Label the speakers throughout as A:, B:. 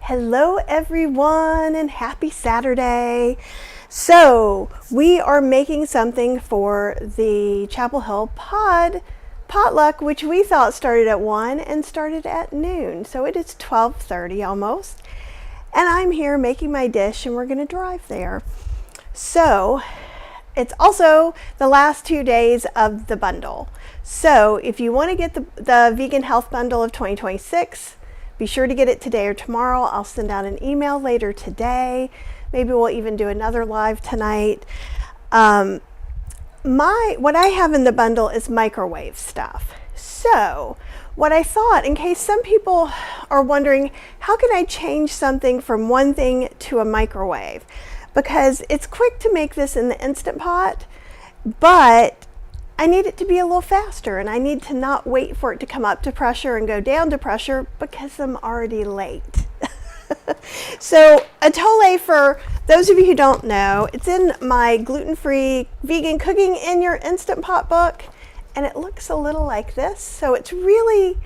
A: Hello everyone and happy Saturday. So we are making something for the Chapel Hill potluck, which we thought started at 1 and started at noon. So it is 12:30 almost. And I'm here making my dish and we're going to drive there. So it's also the last 2 days of the bundle. So if you want to get the Vegan Health Bundle of 2026, be sure to get it today or tomorrow. I'll send out an email later today. Maybe we'll even do another live tonight. What I have in the bundle is microwave stuff. So what I thought, in case some people are wondering, how can I change something from one thing to a microwave? Because it's quick to make this in the Instant Pot, but I need it to be a little faster and I need to not wait for it to come up to pressure and go down to pressure because I'm already late. So Atole, for those of you who don't know, it's in my gluten-free vegan cooking in your Instant Pot book, and it looks a little like this. So it's really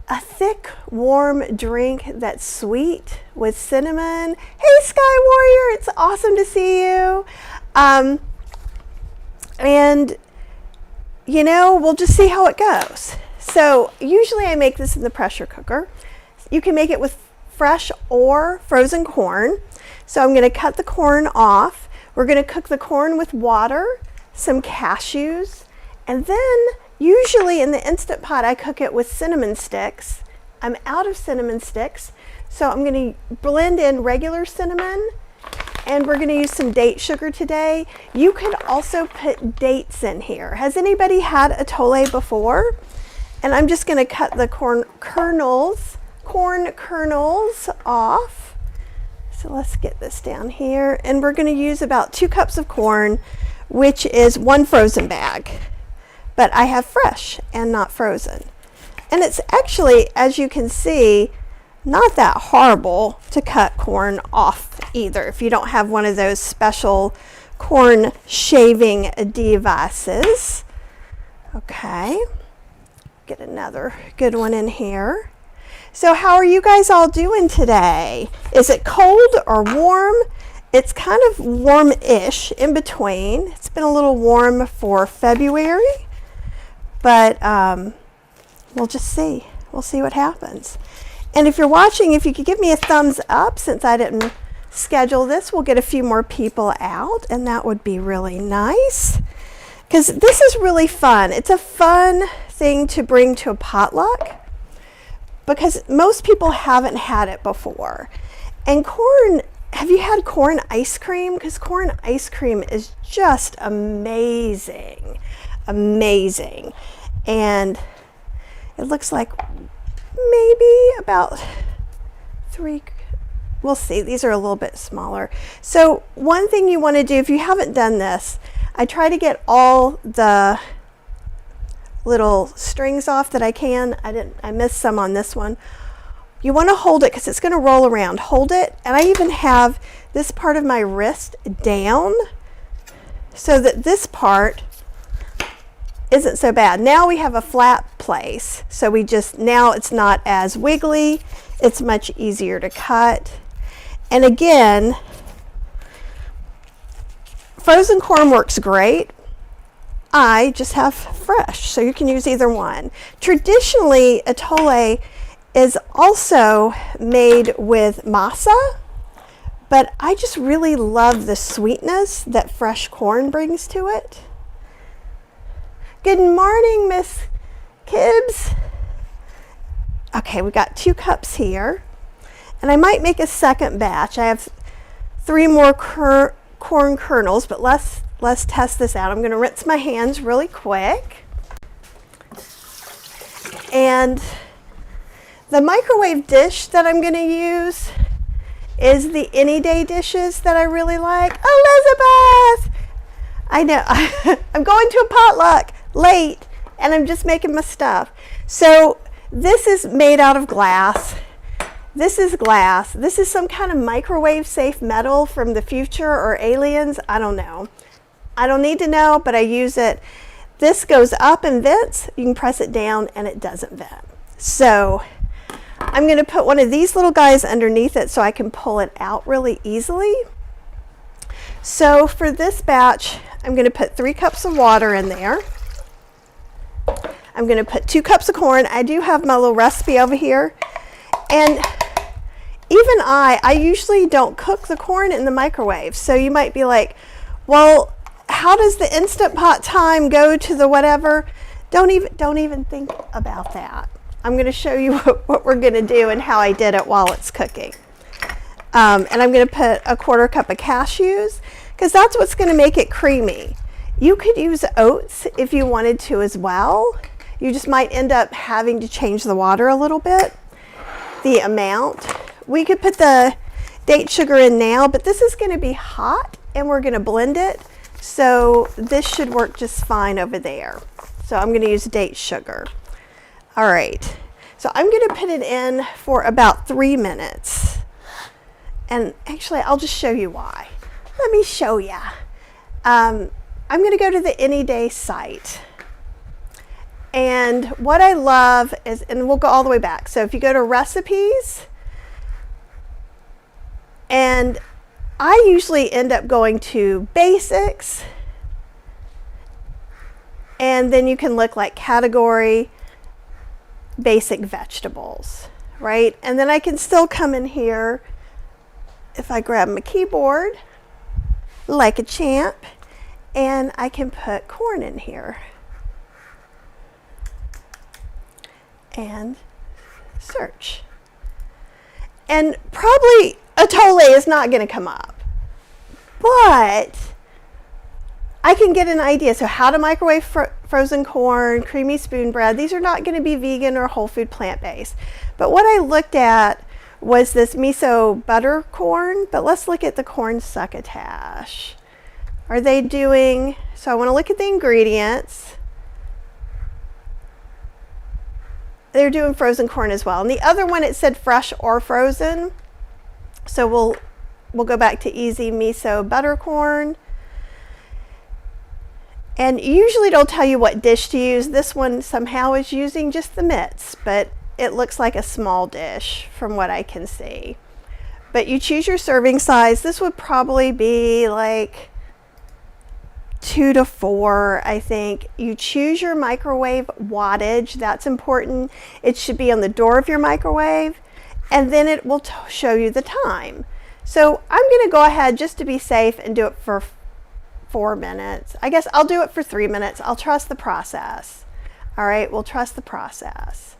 A: a thick, warm drink that's sweet with cinnamon. Hey Sky Warrior, it's awesome to see you. And you know, we'll just see how it goes. So usually I make this in the pressure cooker. You can make it with fresh or frozen corn. So I'm going to cut the corn off. We're going to cook the corn with water, some cashews, and then usually in the Instant Pot I cook it with cinnamon sticks. I'm out of cinnamon sticks, so I'm going to blend in regular cinnamon. And we're going to use some date sugar today. You could also put dates in here. Has anybody had Atole before? And I'm just going to cut the corn kernels off. So let's get this down here. And we're going to use about 2 cups of corn, which is 1 frozen bag. But I have fresh and not frozen. And it's actually, as you can see, not that horrible to cut corn off either if you don't have one of those special corn shaving devices. Okay, get another good one in here. So how are you guys all doing today? Is it cold or warm? It's kind of warm-ish in between. It's been a little warm for February, but we'll just see. We'll see what happens. And if you're watching, if you could give me a thumbs up, since I didn't schedule this, we'll get a few more people out, and that would be really nice. Because this is really fun. It's a fun thing to bring to a potluck, because most people haven't had it before. And corn, have you had corn ice cream? Because corn ice cream is just amazing. Amazing. And it looks like maybe about 3, we'll see, these are a little bit smaller. So one thing you want to do, if you haven't done this, I try to get all the little strings off that I can. I missed some on this one. You want to hold it because it's going to roll around. Hold it, and I even have this part of my wrist down so that this part isn't so bad. Now we have a flat place, so now it's not as wiggly. It's much easier to cut. And again, frozen corn works great. I just have fresh, so you can use either one. Traditionally, Atole is also made with masa, but I just really love the sweetness that fresh corn brings to it. Good morning, Miss Kibbs. Okay, we got 2 cups here, and I might make a second batch. I have 3 more corn kernels, but let's test this out. I'm going to rinse my hands really quick. And the microwave dish that I'm going to use is the Any Day dishes that I really like. Elizabeth! I know, I'm going to a potluck late and I'm just making my stuff. So this is made out of glass. This is glass. This is some kind of microwave safe metal from the future or aliens. I don't know. I don't need to know, but I use it. This goes up and vents. You can press it down and it doesn't vent. So I'm going to put one of these little guys underneath it so I can pull it out really easily. So for this batch, I'm going to put 3 cups of water in there. I'm going to put 2 cups of corn. I do have my little recipe over here. And even I usually don't cook the corn in the microwave. So you might be like, well, how does the Instant Pot time go to the whatever? Don't even think about that. I'm going to show you what we're going to do and how I did it while it's cooking. And I'm going to put a 1/4 cup of cashews because that's what's going to make it creamy. You could use oats if you wanted to as well. You just might end up having to change the water a little bit, the amount. We could put the date sugar in now, but this is going to be hot and we're going to blend it. So this should work just fine over there. So I'm going to use date sugar. All right. So I'm going to put it in for about 3 minutes. And actually, I'll just show you why. Let me show you. I'm going to go to the Any Day site. And what I love is, and we'll go all the way back. So if you go to recipes, and I usually end up going to basics, and then you can look like category, basic vegetables, right? And then I can still come in here if I grab my keyboard like a champ, and I can put corn in here and search. And probably Atole is not going to come up, but I can get an idea. So how to microwave frozen corn, creamy spoon bread. These are not going to be vegan or whole food plant-based. But what I looked at was this miso butter corn, but let's look at the corn succotash. Are they doing, so I want to look at the ingredients. They're doing frozen corn as well. And the other one, it said fresh or frozen. So we'll go back to easy miso butter corn. And usually it'll tell you what dish to use. This one somehow is using just the mitts, but it looks like a small dish from what I can see. But you choose your serving size. This would probably be like 2 to 4, I think. You choose your microwave wattage. That's important. It should be on the door of your microwave, and then it will show you the time. So I'm going to go ahead just to be safe and do it for 4 minutes. I guess I'll do it for 3 minutes. I'll trust the process. All right, we'll trust the process.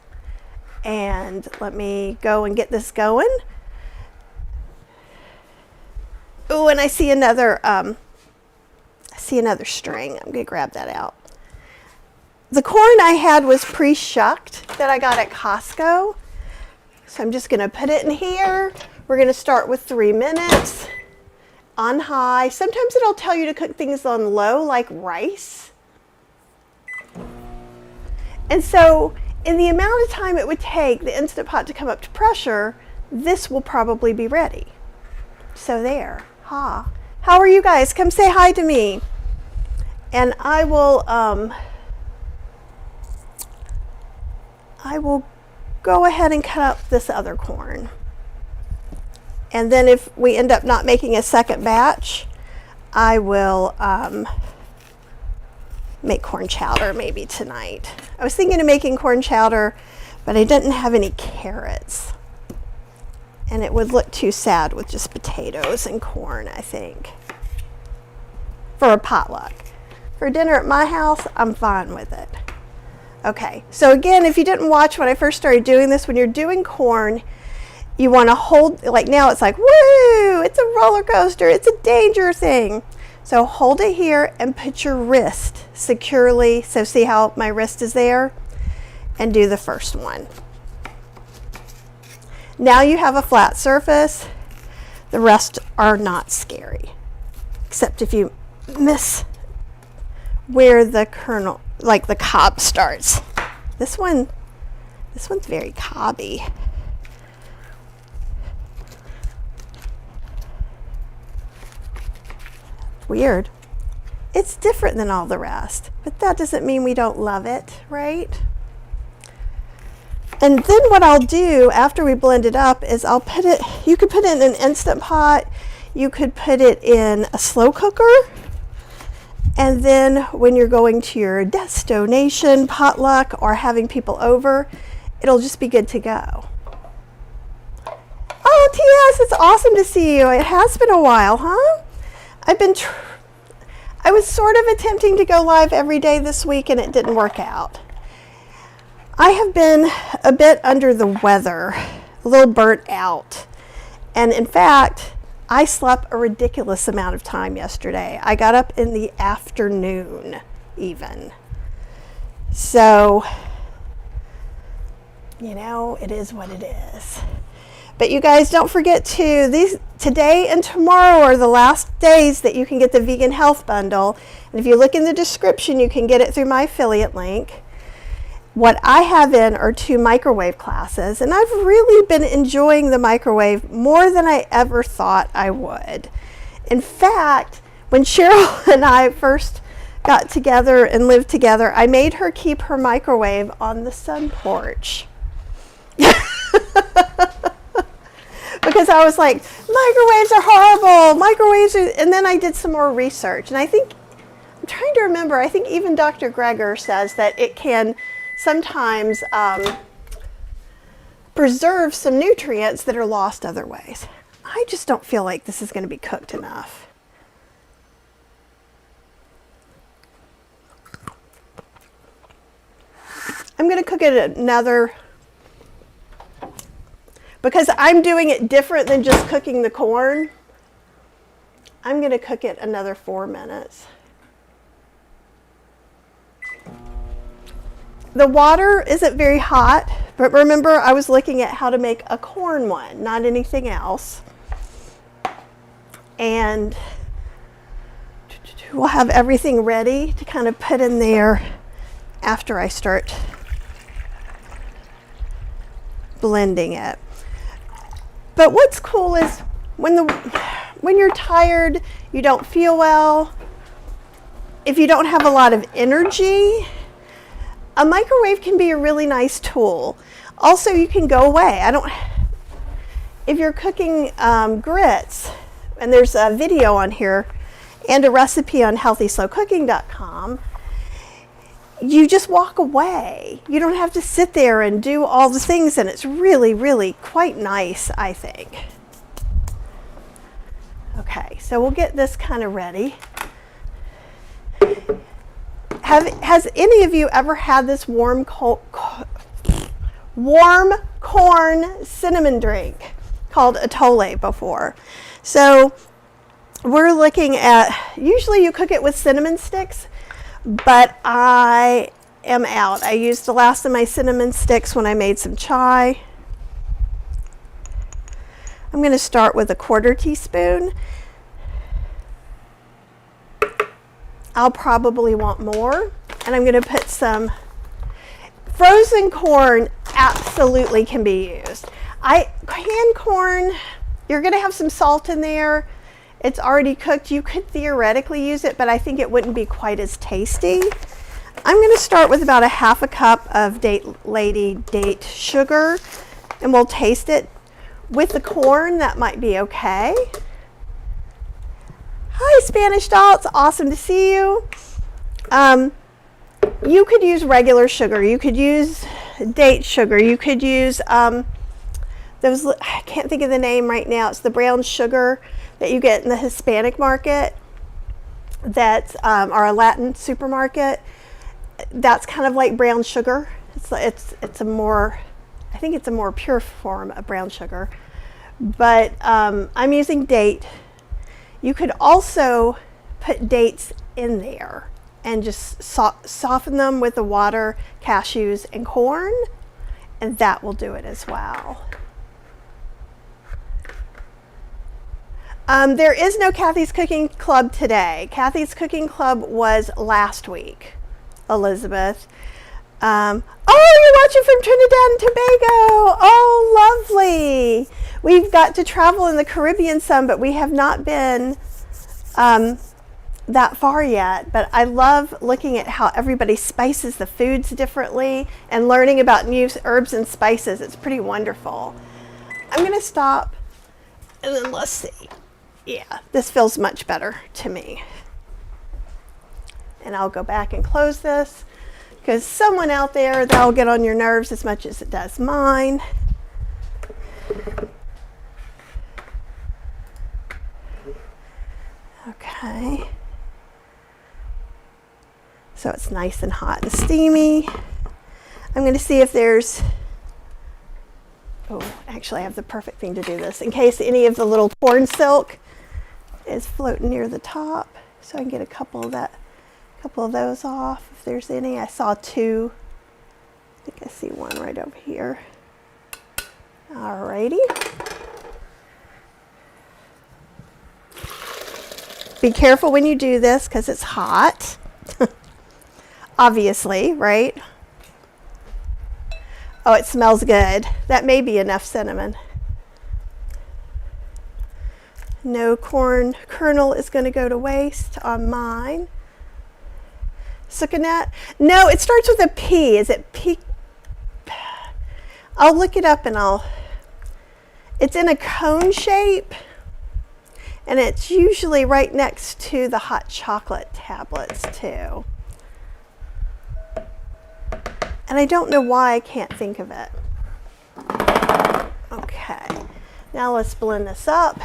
A: And let me go and get this going. Oh, and I see another string. I'm going to grab that out. The corn I had was pre-shucked that I got at Costco. So I'm just going to put it in here. We're going to start with 3 minutes on high. Sometimes it'll tell you to cook things on low, like rice. And so in the amount of time it would take the Instant Pot to come up to pressure, this will probably be ready. So there. Ha. How are you guys? Come say hi to me. And I will go ahead and cut up this other corn. And then if we end up not making a second batch, I will make corn chowder maybe tonight. I was thinking of making corn chowder, but I didn't have any carrots. And it would look too sad with just potatoes and corn, I think, for a potluck. For dinner at my house, I'm fine with it. Okay, so again, if you didn't watch when I first started doing this, when you're doing corn, you want to hold, like now it's like, woo, it's a roller coaster, it's a danger thing. So hold it here and put your wrist securely. So see how my wrist is there? And do the first one. Now you have a flat surface. The rest are not scary, except if you miss where the kernel, like the cob starts. This one's very cobby. Weird. It's different than all the rest, but that doesn't mean we don't love it, right? And then what I'll do after we blend it up is I'll put it, you could put it in an Instant Pot, you could put it in a slow cooker, and then when you're going to your destination, potluck, or having people over, it'll just be good to go. Oh, T.S., it's awesome to see you. It has been a while, huh? I was sort of attempting to go live every day this week, and it didn't work out. I have been a bit under the weather, a little burnt out. And in fact, I slept a ridiculous amount of time yesterday. I got up in the afternoon even. So, you know, it is what it is. But you guys don't forget today and tomorrow are the last days that you can get the Vegan Health Bundle. And if you look in the description, you can get it through my affiliate link. What I have in are 2 microwave classes, and I've really been enjoying the microwave more than I ever thought I would. In fact, when Cheryl and I first got together and lived together, I made her keep her microwave on the sun porch. Because I was like, microwaves are horrible, and then I did some more research, and I'm trying to remember, I think even Dr. Greger says that it can sometimes preserve some nutrients that are lost other ways. I just don't feel like this is going to be cooked enough. I'm going to cook it another, because I'm doing it different than just cooking the corn. I'm going to cook it another 4 minutes. The water isn't very hot, but remember I was looking at how to make a corn one, not anything else. And we'll have everything ready to kind of put in there after I start blending it. But what's cool is when you're tired, you don't feel well, if you don't have a lot of energy, a microwave can be a really nice tool. Also, you can go away. If you're cooking grits, and there's a video on here and a recipe on healthyslowcooking.com, you just walk away. You don't have to sit there and do all the things, and it's really, really quite nice, I think. Okay, so we'll get this kind of ready. Has any of you ever had this warm corn cinnamon drink called Atole before? So we're looking at, usually you cook it with cinnamon sticks, but I am out. I used the last of my cinnamon sticks when I made some chai. I'm going to start with a 1/4 teaspoon. I'll probably want more, and I'm going to put some frozen corn. Absolutely can be used. Canned corn, you're going to have some salt in there. It's already cooked. You could theoretically use it, but I think it wouldn't be quite as tasty. I'm going to start with about a 1/2 cup of date sugar, and we'll taste it. With the corn, that might be okay. Hi, Spanish doll. It's awesome to see you. You could use regular sugar. You could use date sugar. You could use those, I can't think of the name right now. It's the brown sugar that you get in the Hispanic market, that or a Latin supermarket. That's kind of like brown sugar. It's a more, I think it's a more pure form of brown sugar. But I'm using date. You could also put dates in there and just soften them with the water, cashews, and corn, and that will do it as well. There is no Kathy's Cooking Club today. Kathy's Cooking Club was last week, Elizabeth. Oh, you're watching from Trinidad and Tobago. Oh, lovely. We've got to travel in the Caribbean some, but we have not been that far yet, but I love looking at how everybody spices the foods differently and learning about new herbs and spices. It's pretty wonderful. I'm going to stop and then let's see. Yeah, this feels much better to me. And I'll go back and close this because someone out there, that'll get on your nerves as much as it does mine. Okay. So it's nice and hot and steamy. I'm going to see if there's, oh, actually I have the perfect thing to do this in case any of the little corn silk is floating near the top. So I can get a couple of those off if there's any. I saw two. I think I see one right over here. Alrighty. Be careful when you do this because it's hot. Obviously, right? Oh, it smells good. That may be enough cinnamon. No corn kernel is going to go to waste on mine. Sucanat? No, it starts with a P. Is it P? I'll look it up and it's in a cone shape. And it's usually right next to the hot chocolate tablets too. And I don't know why I can't think of it. Okay, now let's blend this up.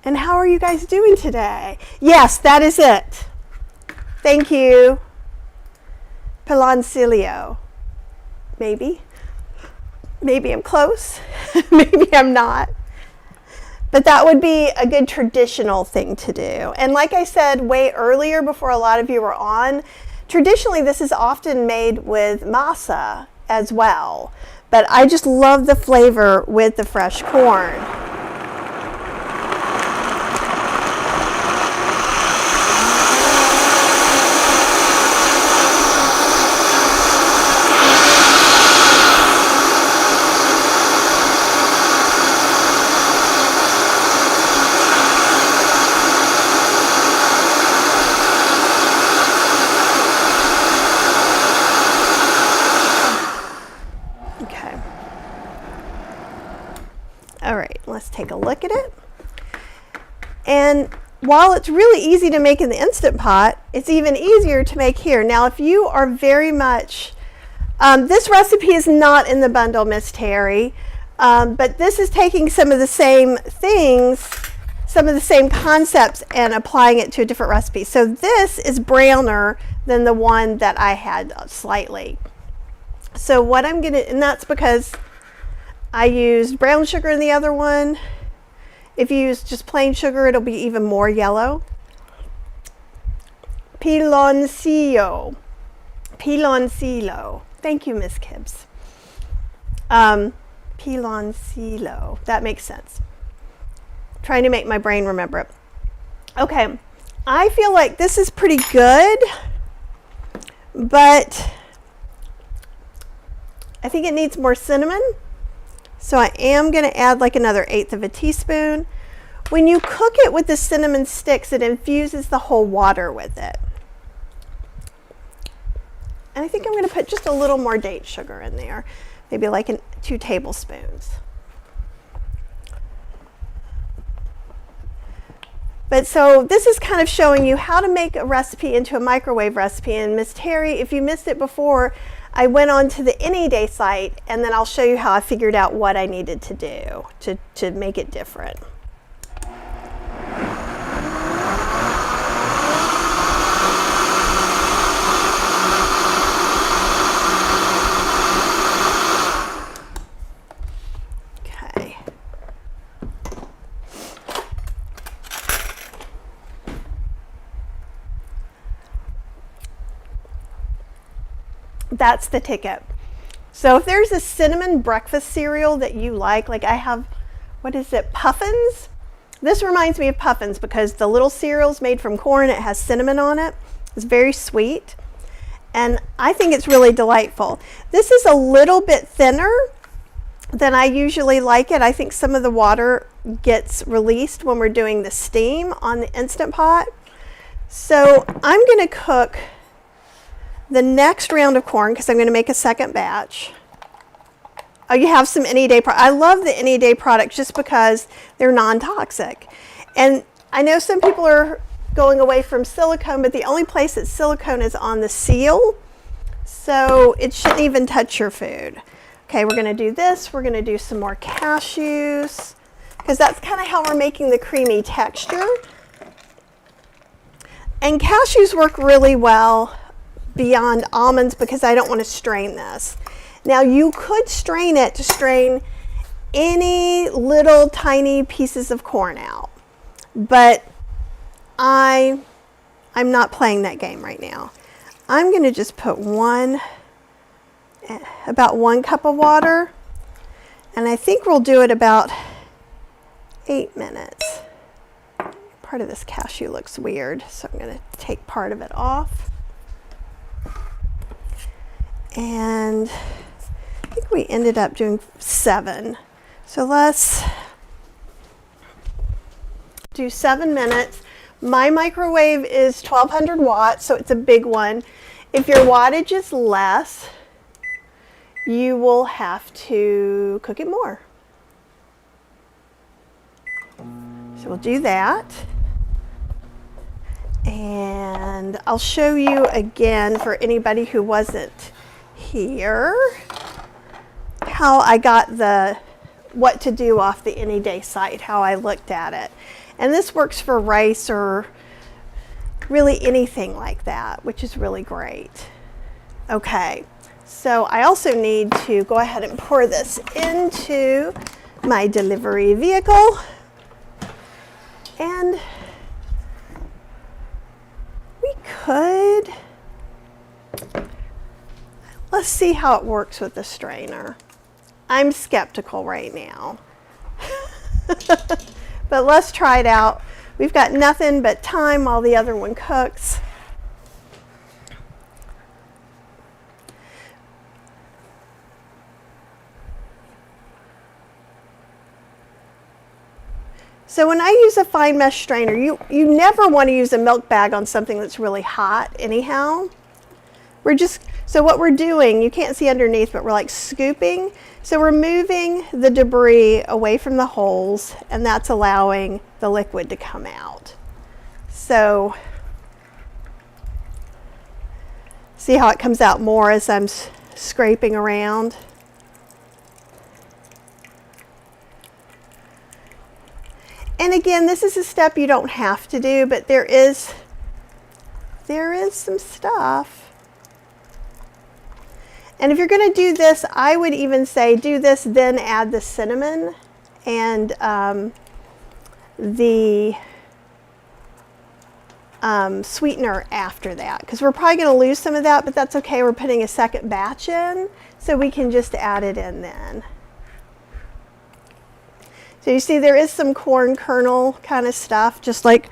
A: And how are you guys doing today? Yes, that is it. Thank you. Piloncillo. Maybe. Maybe I'm close. Maybe I'm not. But that would be a good traditional thing to do. And like I said way earlier before a lot of you were on, traditionally this is often made with masa as well. But I just love the flavor with the fresh corn. Let's take a look at it. And while it's really easy to make in the Instant Pot, it's even easier to make here. Now, if you are very much, this recipe is not in the bundle, Miss Terry, but this is taking some of the same things, some of the same concepts and applying it to a different recipe. So this is browner than the one that I had slightly. So what I'm gonna, and that's because I used brown sugar in the other one. If you use just plain sugar, it'll be even more yellow. Piloncillo. Piloncillo. Thank you, Miss Kibbs. Piloncillo. That makes sense. Trying to make my brain remember it. Okay, I feel like this is pretty good, but I think it needs more cinnamon. So I am going to add like another 1/8 of a teaspoon. When you cook it with the cinnamon sticks, it infuses the whole water with it. And I think I'm going to put just a little more date sugar in there, maybe like 2 tablespoons. But so this is kind of showing you how to make a recipe into a microwave recipe. And Miss Terry, if you missed it before, I went on to the Any Day site, and then I'll show you how I figured out what I needed to do to make it different. Okay. That's the ticket. So if there's a cinnamon breakfast cereal that you like I have, what is it, Puffins? This reminds me of Puffins because the little cereal's made from corn. It has cinnamon on it. It's very sweet. And I think it's really delightful. This is a little bit thinner than I usually like it. I think some of the water gets released when we're doing the steam on the Instant Pot. So I'm going to cook the next round of corn because I'm going to make a second batch. Oh, you have some Any Day I love the Any Day products just because they're non-toxic. And I know some people are going away from silicone, but the only place that silicone is on the seal, so it shouldn't even touch your food. Okay, we're going to do this. We're going to do some more cashews because that's kind of how we're making the creamy texture. And cashews work really well beyond almonds because I don't want to strain this. Now you could strain it to strain any little tiny pieces of corn out, but I'm not playing that game right now. I'm going to just put about 1 cup of water, and I think we'll do it about 8 minutes. Part of this cashew looks weird, so I'm going to take part of it off. And I think we ended up doing 7. So let's do 7 minutes. My microwave is 1200 watts, so it's a big one. If your wattage is less, you will have to cook it more. So we'll do that. And I'll show you again for anybody who wasn't here how I got what to do off the Any Day site, how I looked at it. And this works for rice or really anything like that, which is really great. Okay, so I also need to go ahead and pour this into my delivery vehicle. And we could, let's see how it works with the strainer. I'm skeptical right now. But let's try it out. We've got nothing but time while the other one cooks. So when I use a fine mesh strainer, you never want to use a milk bag on something that's really hot anyhow. So what we're doing, you can't see underneath, but we're like scooping. So we're moving the debris away from the holes, and that's allowing the liquid to come out. So see how it comes out more as I'm scraping around. And again, this is a step you don't have to do, but there is some stuff. And if you're going to do this, I would even say do this, then add the cinnamon and the sweetener after that, because we're probably going to lose some of that, but that's okay. We're putting a second batch in, so we can just add it in then. So you see there is some corn kernel kind of stuff, just like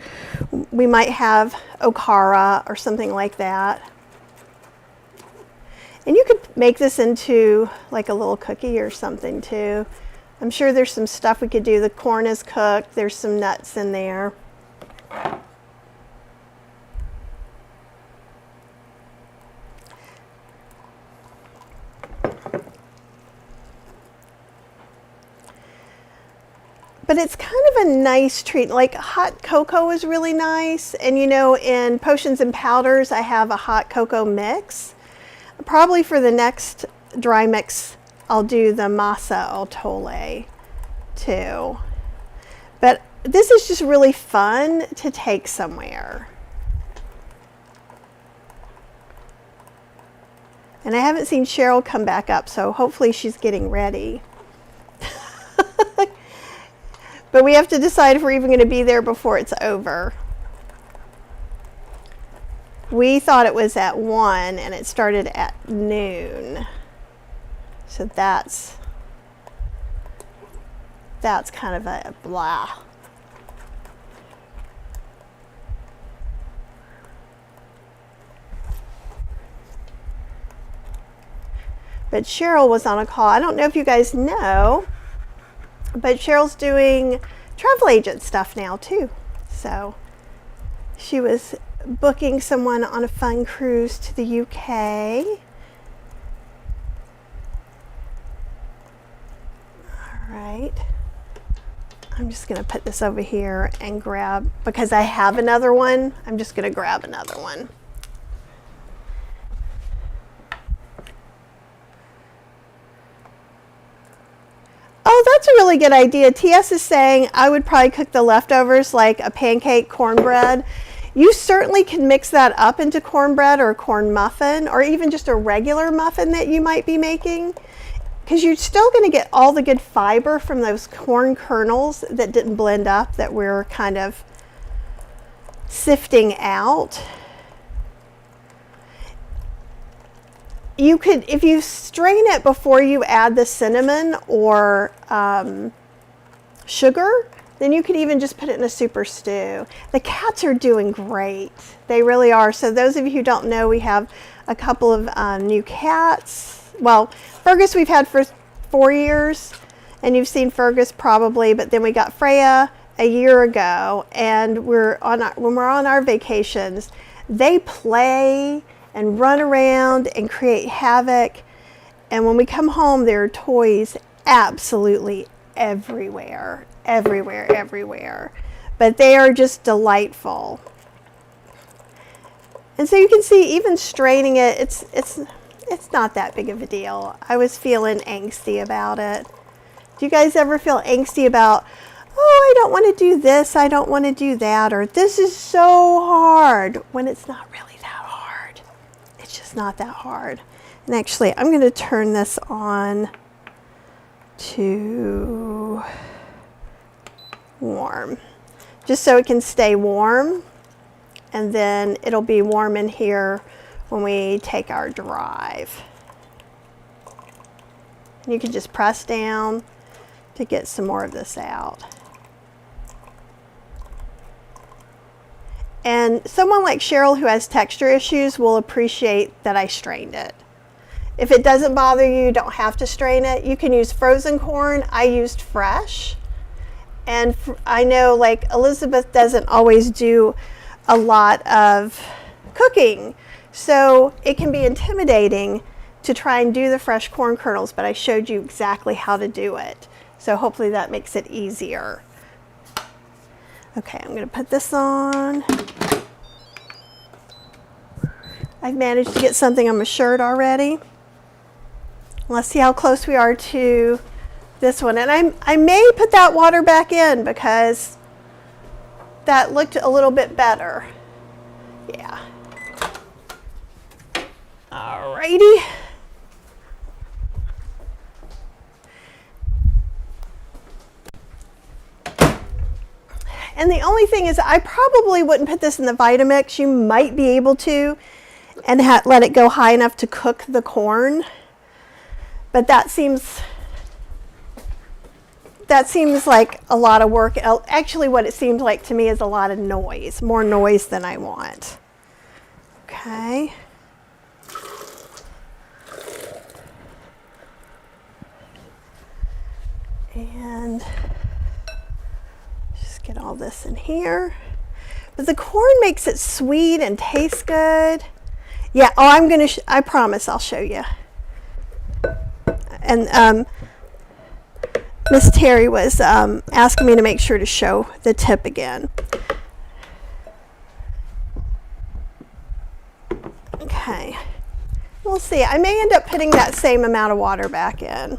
A: we might have okara or something like that. And you could make this into like a little cookie or something too. I'm sure there's some stuff we could do. The corn is cooked. There's some nuts in there. But it's kind of a nice treat. Like hot cocoa is really nice. And you know, in potions and powders, I have a hot cocoa mix. Probably for the next dry mix, I'll do the masa Atole too. But this is just really fun to take somewhere. And I haven't seen Cheryl come back up, so hopefully she's getting ready. But we have to decide if we're even going to be there before it's over. We thought it was at 1 and it started at noon. So that's kind of a blah. but Cheryl was on a call. I don't know if you guys know, but Cheryl's doing travel agent stuff now too. So she was booking someone on a fun cruise to the UK. All right. I'm just going to put this over here and grab, because I have another one, I'm just going to grab another one. Oh, that's a really good idea. TS is saying I would probably cook the leftovers like a pancake cornbread. You certainly can mix that up into cornbread or a corn muffin, or even just a regular muffin that you might be making, because you're still going to get all the good fiber from those corn kernels that didn't blend up, that we're kind of sifting out. You could, if you strain it before you add the cinnamon or sugar, then you could even just put it in a super stew. The cats are doing great. They really are. So those of you who don't know, we have a couple of new cats. Well, Fergus we've had for 4 years, and you've seen Fergus probably, but then we got Freya a year ago, and when we're on our vacations, they play and run around and create havoc. And when we come home, there are toys absolutely everywhere, everywhere, everywhere. But they are just delightful. And so you can see, even straining it, it's not that big of a deal. I was feeling angsty about it. Do you guys ever feel angsty about, oh, I don't want to do this, I don't want to do that, or this is so hard, when it's not really that hard. It's just not that hard. And actually, I'm going to turn this on to warm, just so it can stay warm, and then it'll be warm in here when we take our drive. And you can just press down to get some more of this out. And someone like Cheryl who has texture issues will appreciate that I strained it. If it doesn't bother you, you don't have to strain it. You can use frozen corn. I used fresh. And I know, like, Elizabeth doesn't always do a lot of cooking, so it can be intimidating to try and do the fresh corn kernels, but I showed you exactly how to do it. So hopefully that makes it easier. Okay, I'm going to put this on. I've managed to get something on my shirt already. Let's see how close we are to this one. And I may put that water back in because that looked a little bit better. Yeah. Alrighty. And the only thing is, I probably wouldn't put this in the Vitamix. You might be able to, and let it go high enough to cook the corn. But that seems like a lot of work. Actually, what it seems like to me is a lot of noise, more noise than I want. Okay. And just get all this in here. But the corn makes it sweet and tastes good. Yeah, oh, I promise I'll show you. And Miss Terry was asking me to make sure to show the tip again. Okay, we'll see. I may end up putting that same amount of water back in.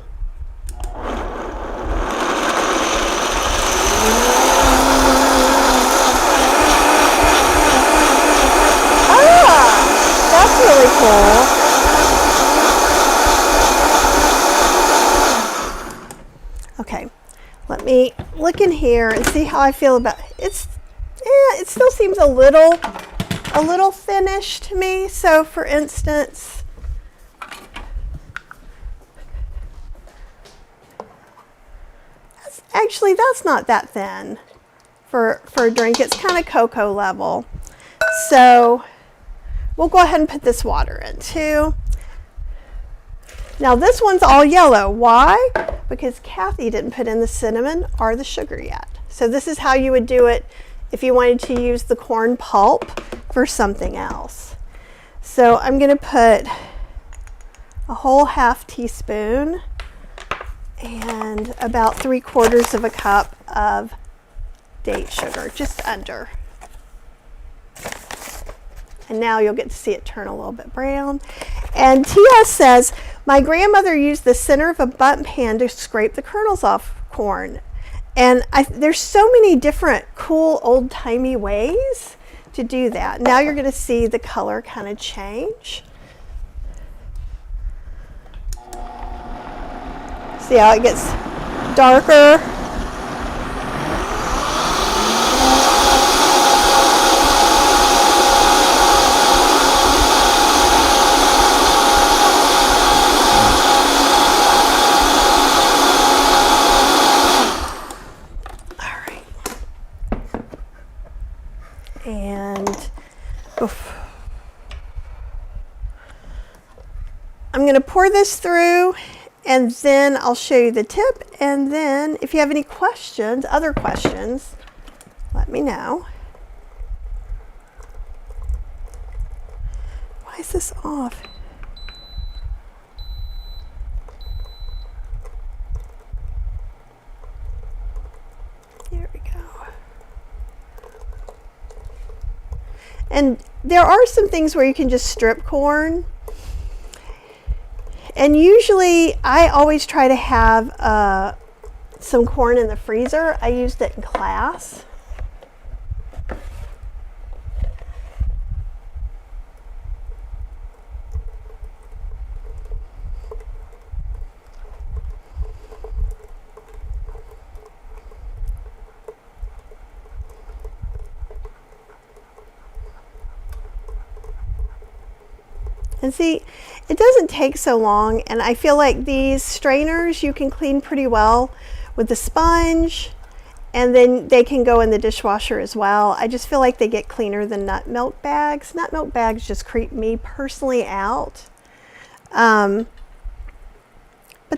A: Ah, that's really cool. Okay, let me look in here and see how I feel about it. It still seems a little thinnish to me. So for instance, that's not that thin for a drink. It's kind of cocoa level. So we'll go ahead and put this water in too. Now this one's all yellow. Why? Because Kathy didn't put in the cinnamon or the sugar yet. So this is how you would do it if you wanted to use the corn pulp for something else. So I'm going to put a whole ½ teaspoon and about 3/4 cup of date sugar, just under. And now you'll get to see it turn a little bit brown. And T.S. says, my grandmother used the center of a bun pan to scrape the kernels off corn. And there's so many different cool old-timey ways to do that. Now you're going to see the color kind of change. See how it gets darker? I'm going to pour this through and then I'll show you the tip, and then if you have any questions, other questions, let me know. Why is this off? There we go. And there are some things where you can just strip corn. And usually I always try to have some corn in the freezer. I used it in class. And see, it doesn't take so long, and I feel like these strainers you can clean pretty well with the sponge, and then they can go in the dishwasher as well. I just feel like they get cleaner than nut milk bags. Nut milk bags just creep me personally out. But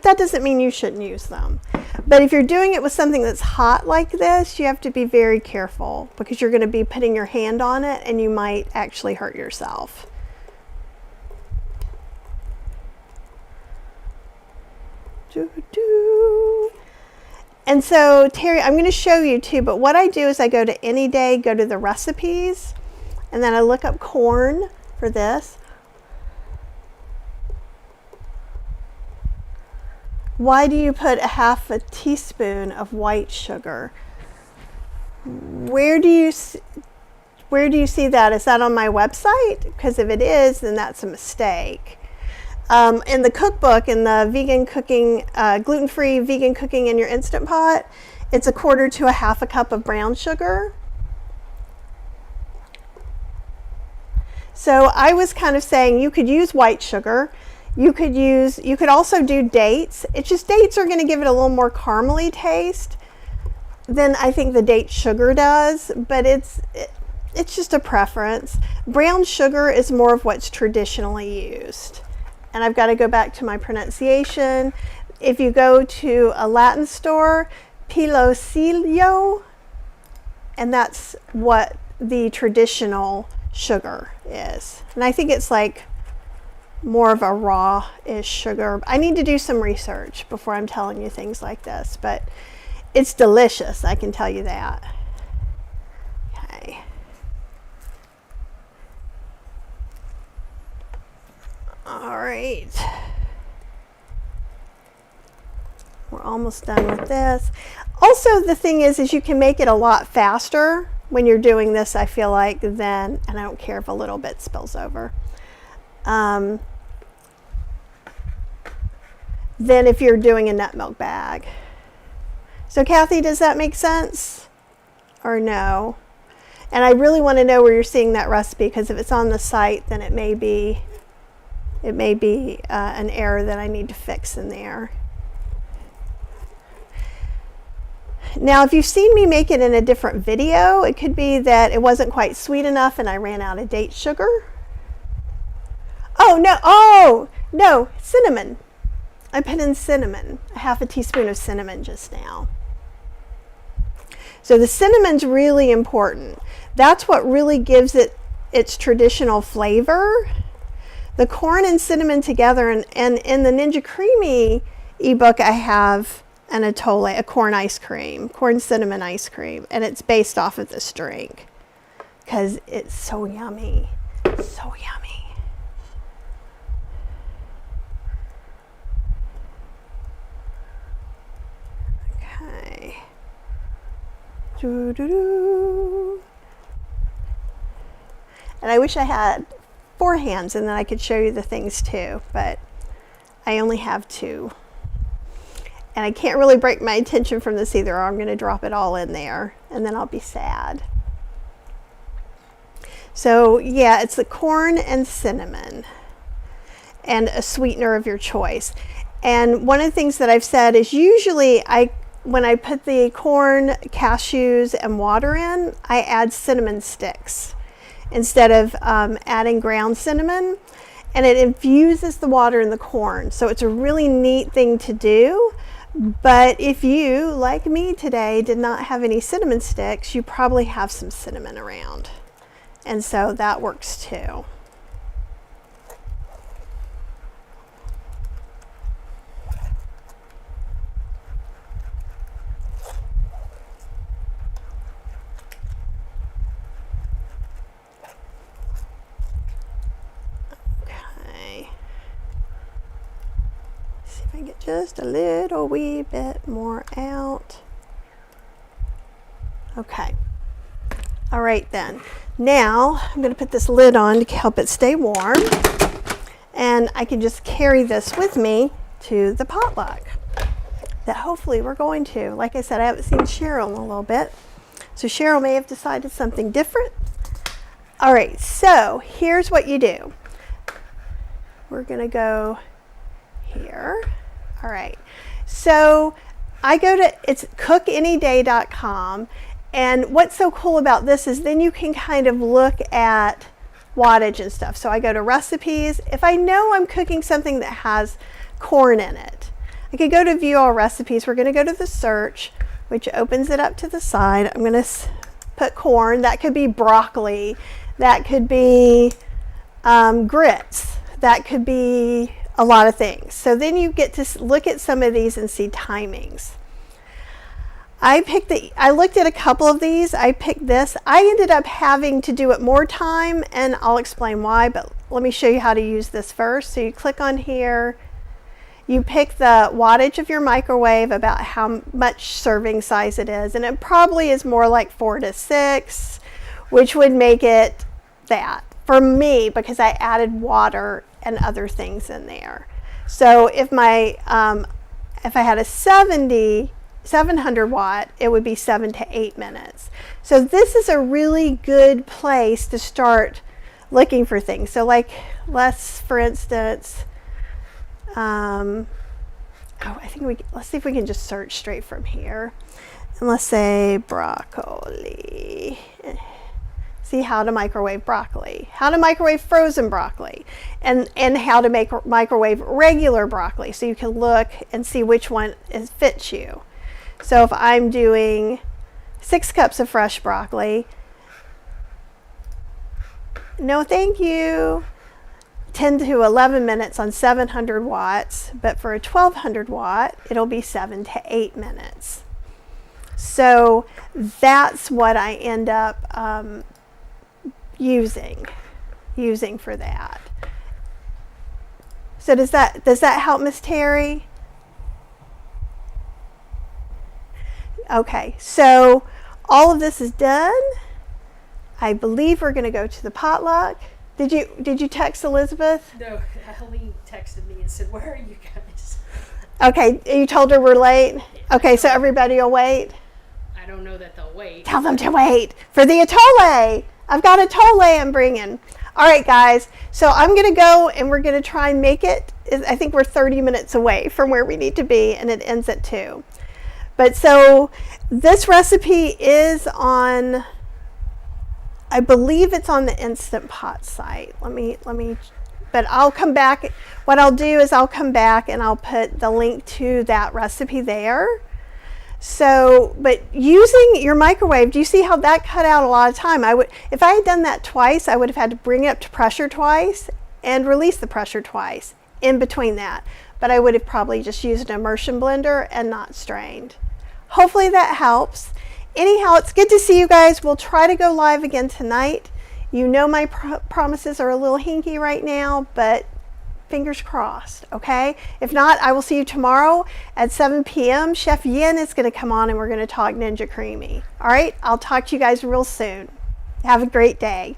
A: that doesn't mean you shouldn't use them. But if you're doing it with something that's hot like this, you have to be very careful because you're going to be putting your hand on it and you might actually hurt yourself. And so Terry, I'm going to show you too, but what I do is I go to Any Day, go to the recipes, and then I look up corn for this. Why do you put ½ teaspoon of white sugar? Where do you see that? Is that on my website? Because if it is, then that's a mistake. In the cookbook, in the vegan cooking, gluten-free vegan cooking in your Instant Pot, it's 1/4 to ½ cup of brown sugar. So I was kind of saying you could use white sugar. You could also do dates. It's just dates are going to give it a little more caramely taste than I think the date sugar does, but it's just a preference. Brown sugar is more of what's traditionally used. And I've got to go back to my pronunciation. If you go to a Latin store, piloncillo, and that's what the traditional sugar is. And I think it's like more of a raw-ish sugar. I need to do some research before I'm telling you things like this, but it's delicious, I can tell you that. Okay. All right. We're almost done with this. Also, the thing is you can make it a lot faster when you're doing this, I feel like, than, and I don't care if a little bit spills over, than if you're doing a nut milk bag. So Kathy, does that make sense or no? And I really want to know where you're seeing that recipe, because if it's on the site, then it may be an error that I need to fix in there. Now, if you've seen me make it in a different video, it could be that it wasn't quite sweet enough and I ran out of date sugar. Oh, no, cinnamon. I put in cinnamon, a half a teaspoon of cinnamon just now. So the cinnamon's really important. That's what really gives it its traditional flavor. The corn and cinnamon together, and in the Ninja Creami ebook I have an Atole, a corn ice cream, corn cinnamon ice cream, and it's based off of this drink because it's so yummy, so yummy. Okay. Doo-doo-doo. And I wish I had 4 hands and then I could show you the things too, but I only have 2. And I can't really break my attention from this either, or I'm going to drop it all in there and then I'll be sad. So yeah, it's the corn and cinnamon and a sweetener of your choice. And one of the things that I've said is usually when I put the corn, cashews, and water in, I add cinnamon sticks instead of adding ground cinnamon, and it infuses the water in the corn. So it's a really neat thing to do. But if you, like me today, did not have any cinnamon sticks, you probably have some cinnamon around. And so that works too. Get just a little wee bit more out. Okay. All right then. Now I'm going to put this lid on to help it stay warm. And I can just carry this with me to the potluck that hopefully we're going to. Like I said, I haven't seen Cheryl in a little bit. So Cheryl may have decided something different. All right, so here's what you do. We're going to go here. All right, so I go to, it's cookanyday.com, and what's so cool about this is then you can kind of look at wattage and stuff. So I go to recipes. If I know I'm cooking something that has corn in it, I could go to view all recipes. We're going to go to the search, which opens it up to the side. I'm going to put corn. That could be broccoli. That could be grits. That could be a lot of things. So then you get to look at some of these and see timings. I looked at a couple of these. I picked this. I ended up having to do it more time, and I'll explain why, but let me show you how to use this first. So you click on here. You pick the wattage of your microwave, about how much serving size it is, and it probably is more like 4 to 6, which would make it that for me because I added water and other things in there. So if my if I had a 700 watt, it would be 7 to 8 minutes. So this is a really good place to start looking for things. So like for instance, I think let's see if we can just search straight from here. And let's say broccoli. See how to microwave broccoli, how to microwave frozen broccoli, and how to microwave regular broccoli. So you can look and see which one fits you. So if I'm doing 6 cups of fresh broccoli, no thank you, 10 to 11 minutes on 700 watts, but for a 1200 watt, it'll be 7 to 8 minutes. So that's what I end up using for that. So does that help, Miss Terry? Okay, so all of this is done. I believe we're going to go to the potluck. Did you text Elizabeth?
B: No, Helene texted me and said, "Where are you guys?"
A: Okay, you told her we're late? Okay, so everybody will wait?
B: I don't know that they'll wait.
A: Tell them to wait for the Atole. I've got Atole I'm bringing. All right, guys, so I'm going to go and we're going to try and make it. I think we're 30 minutes away from where we need to be, and it ends at 2. But so this recipe is on, I believe it's on the Instant Pot site. Let me, but but I'll come back. What I'll do is I'll come back and I'll put the link to that recipe there. So, but using your microwave, do you see how that cut out a lot of time? If I had done that twice, I would have had to bring it up to pressure twice and release the pressure twice in between that. But I would have probably just used an immersion blender and not strained. Hopefully that helps. Anyhow, it's good to see you guys. We'll try to go live again tonight. You know my promises are a little hinky right now, but fingers crossed, okay? If not, I will see you tomorrow at 7 p.m. Chef Yin is going to come on and we're going to talk Ninja Creami. All right, I'll talk to you guys real soon. Have a great day.